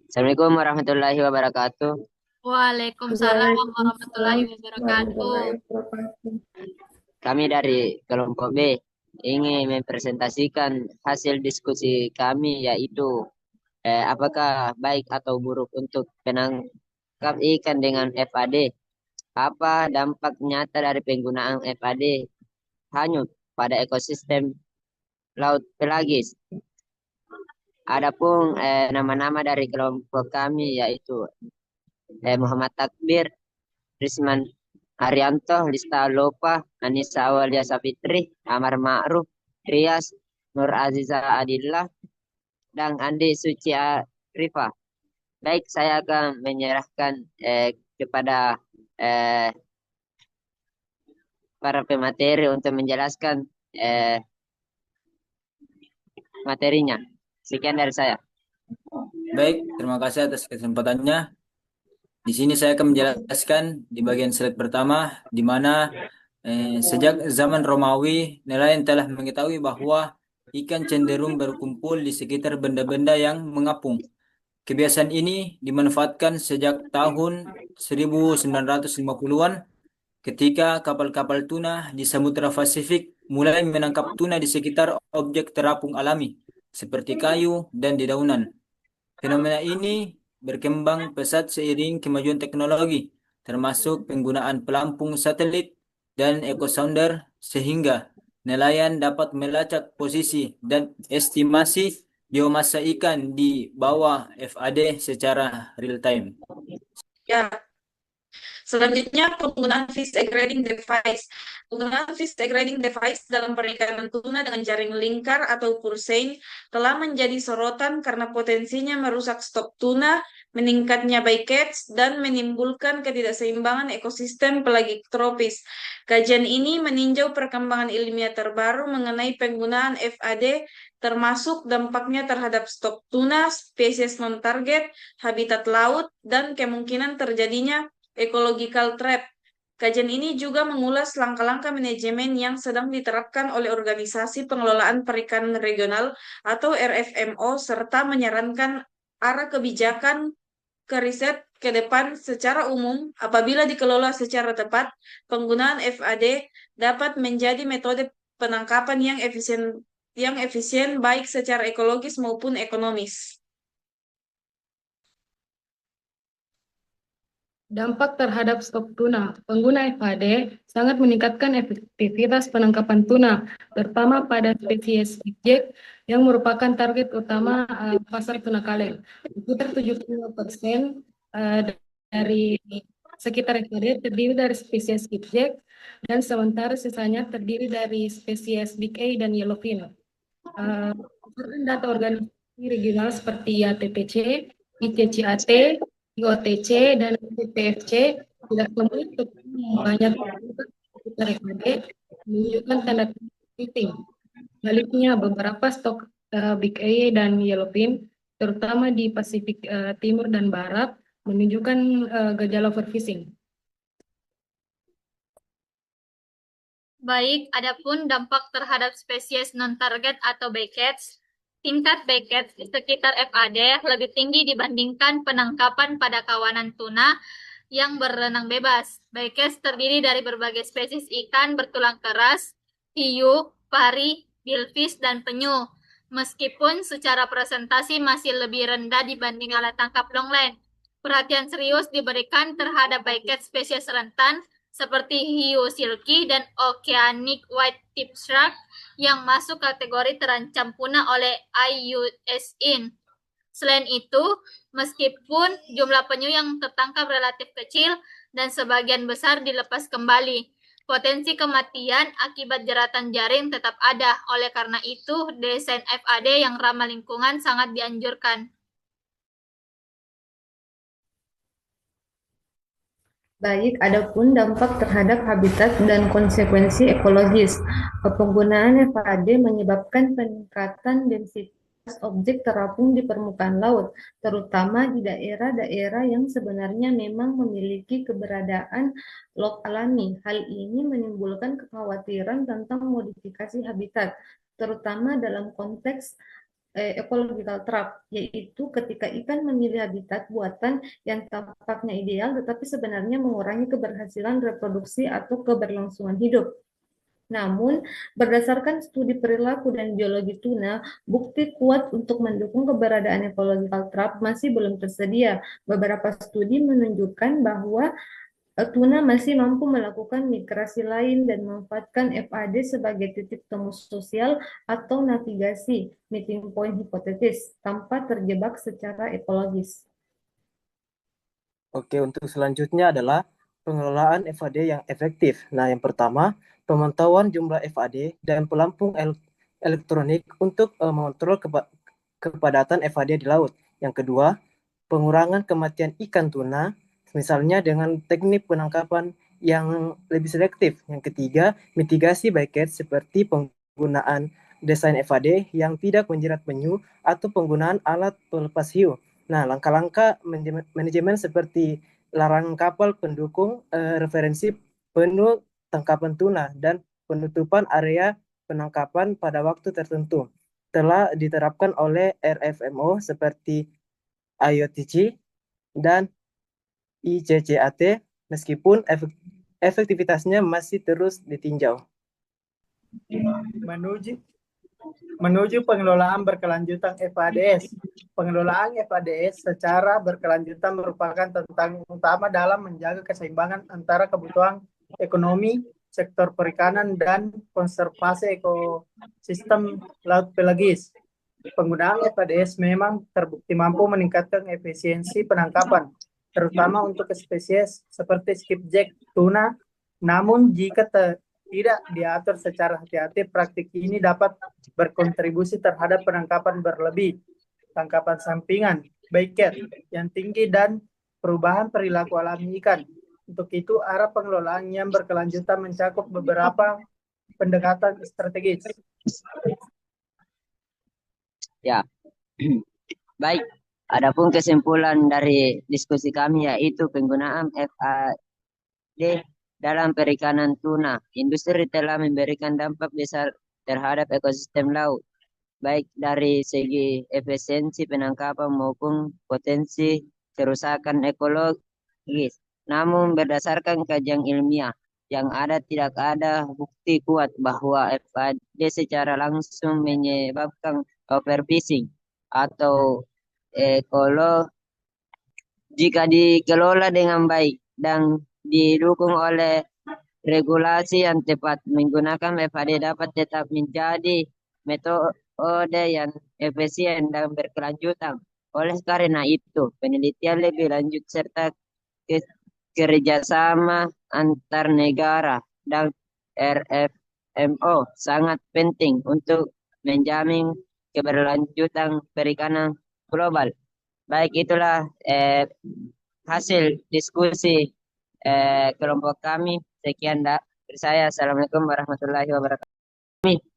Assalamualaikum warahmatullahi wabarakatuh. Waalaikumsalam Waalaikumsalam warahmatullahi wabarakatuh. warahmatullahi wabarakatuh. Kami dari kelompok B ingin mempresentasikan hasil diskusi kami yaitu apakah baik atau buruk untuk penangkap ikan dengan FAD? Apa dampak nyata dari penggunaan FAD hanyut pada ekosistem laut pelagis? Adapun nama-nama dari kelompok kami yaitu Muhammad Takbir, Risman Arianto, Lista Lopa, Anissa Aulia Safitri, Amar Ma'ruf, Rias, Nur Aziza Adillah, dan Andi Suci Arifah. Baik, saya akan menyerahkan kepada eh, para pemateri untuk menjelaskan eh, materinya. Sekian dari saya. Baik, terima kasih atas kesempatannya. Di sini saya akan menjelaskan di bagian slide pertama, di mana sejak zaman Romawi, nelayan telah mengetahui bahwa ikan cenderung berkumpul di sekitar benda-benda yang mengapung. Kebiasaan ini dimanfaatkan sejak tahun 1950-an ketika kapal-kapal tuna di Samudra Pasifik mulai menangkap tuna di sekitar objek terapung alami seperti kayu dan dedaunan. Fenomena ini berkembang pesat seiring kemajuan teknologi, termasuk penggunaan pelampung satelit dan echo sounder sehingga nelayan dapat melacak posisi dan estimasi biomasa ikan di bawah FAD secara real time. Ya, selanjutnya penggunaan fish degrading device. Penggunaan fish degrading device dalam perikanan tuna dengan jaring lingkar atau pursein telah menjadi sorotan karena potensinya merusak stok tuna, meningkatnya bycatch, dan menimbulkan ketidakseimbangan ekosistem pelagik tropis. Kajian ini meninjau perkembangan ilmiah terbaru mengenai penggunaan FAD, termasuk dampaknya terhadap stok tuna, spesies non-target, habitat laut, dan kemungkinan terjadinya ecological trap. Kajian ini juga mengulas langkah-langkah manajemen yang sedang diterapkan oleh Organisasi Pengelolaan Perikanan Regional atau RFMO serta menyarankan arah kebijakan ke riset ke depan secara umum. Apabila dikelola secara tepat, penggunaan FAD dapat menjadi metode penangkapan yang efisien baik secara ekologis maupun ekonomis. Dampak terhadap stok tuna. Pengguna FAD sangat meningkatkan efektivitas penangkapan tuna, terutama pada spesies objek yang merupakan target utama pasar tuna kaleng. Sekitar 75% dari sekitar FAD terdiri dari spesies objek, dan sementara sisanya terdiri dari spesies Big A dan Yellowfin. Berdasarkan data organisasi regional seperti IATPC, ICCAT, IOTC, dan PPFC, tidak semua banyak sekitar FAD menunjukkan tanda penting. Sebaliknya, beberapa stok Big A dan Yellowfin, terutama di Pasifik Timur dan Barat, menunjukkan gejala overfishing. Baik, adapun dampak terhadap spesies non-target atau bycatch, tingkat bycatch di sekitar FAD lebih tinggi dibandingkan penangkapan pada kawanan tuna yang berenang bebas. Bycatch terdiri dari berbagai spesies ikan bertulang keras, hiu, pari, billfish, dan penyu. Meskipun secara presentasi masih lebih rendah dibanding alat tangkap longline, perhatian serius diberikan terhadap bycatch spesies rentan seperti hiu silky dan oceanic white tip shark yang masuk kategori terancam punah oleh IUCN. Selain itu, meskipun jumlah penyu yang tertangkap relatif kecil dan sebagian besar dilepas kembali, potensi kematian akibat jeratan jaring tetap ada. Oleh karena itu, desain FAD yang ramah lingkungan sangat dianjurkan. Baik, adapun dampak terhadap habitat dan konsekuensi ekologis. Penggunaan FAD menyebabkan peningkatan densitas objek terapung di permukaan laut, terutama di daerah-daerah yang sebenarnya memang memiliki keberadaan laut alami. Hal ini menimbulkan kekhawatiran tentang modifikasi habitat, terutama dalam konteks ecological trap, yaitu ketika ikan memilih habitat buatan yang tampaknya ideal tetapi sebenarnya mengurangi keberhasilan reproduksi atau keberlangsungan hidup. Namun, berdasarkan studi perilaku dan biologi tuna, bukti kuat untuk mendukung keberadaan ecological trap masih belum tersedia. Beberapa studi menunjukkan bahwa tuna masih mampu melakukan migrasi lain dan memanfaatkan FAD sebagai titik temu sosial atau navigasi meeting point hipotesis tanpa terjebak secara ekologis. Oke, untuk selanjutnya adalah pengelolaan FAD yang efektif. Nah, yang pertama, pemantauan jumlah FAD dan pelampung elektronik untuk mengontrol kepadatan FAD di laut. Yang kedua, pengurangan kematian ikan tuna, misalnya dengan teknik penangkapan yang lebih selektif. Yang ketiga, mitigasi bycatch seperti penggunaan desain FAD yang tidak menjerat penyu atau penggunaan alat pelepas hiu. Nah, langkah-langkah manajemen seperti larangan kapal pendukung referensi penuh tangkapan tuna dan penutupan area penangkapan pada waktu tertentu telah diterapkan oleh RFMO seperti IOTC dan ICCAT meskipun efektivitasnya masih terus ditinjau. Menuju pengelolaan berkelanjutan FADS. Pengelolaan FADS secara berkelanjutan merupakan tantangan utama dalam menjaga keseimbangan antara kebutuhan ekonomi, sektor perikanan, dan konservasi ekosistem laut pelagis. Penggunaan FADS memang terbukti mampu meningkatkan efisiensi penangkapan, terutama untuk spesies seperti skipjack tuna. Namun jika tidak diatur secara hati-hati, praktik ini dapat berkontribusi terhadap penangkapan berlebih, tangkapan sampingan, bycatch yang tinggi, dan perubahan perilaku alami ikan. Untuk itu, arah pengelolaan yang berkelanjutan mencakup beberapa pendekatan strategis. Ya, baik. Adapun kesimpulan dari diskusi kami yaitu penggunaan FAD dalam perikanan tuna. Industri telah memberikan dampak besar terhadap ekosistem laut, baik dari segi efisiensi penangkapan maupun potensi kerusakan ekologis. Namun berdasarkan kajian ilmiah yang ada, tidak ada bukti kuat bahwa FAD secara langsung menyebabkan overfishing atau jika dikelola dengan baik dan didukung oleh regulasi yang tepat, menggunakan FAD dapat tetap menjadi metode yang efisien dan berkelanjutan. Oleh karena itu, penelitian lebih lanjut serta kerjasama antar negara dan RFMO sangat penting untuk menjamin keberlanjutan perikanan global. Baik, itulah hasil diskusi kelompok kami. Sekian dari saya. Assalamualaikum warahmatullahi wabarakatuh.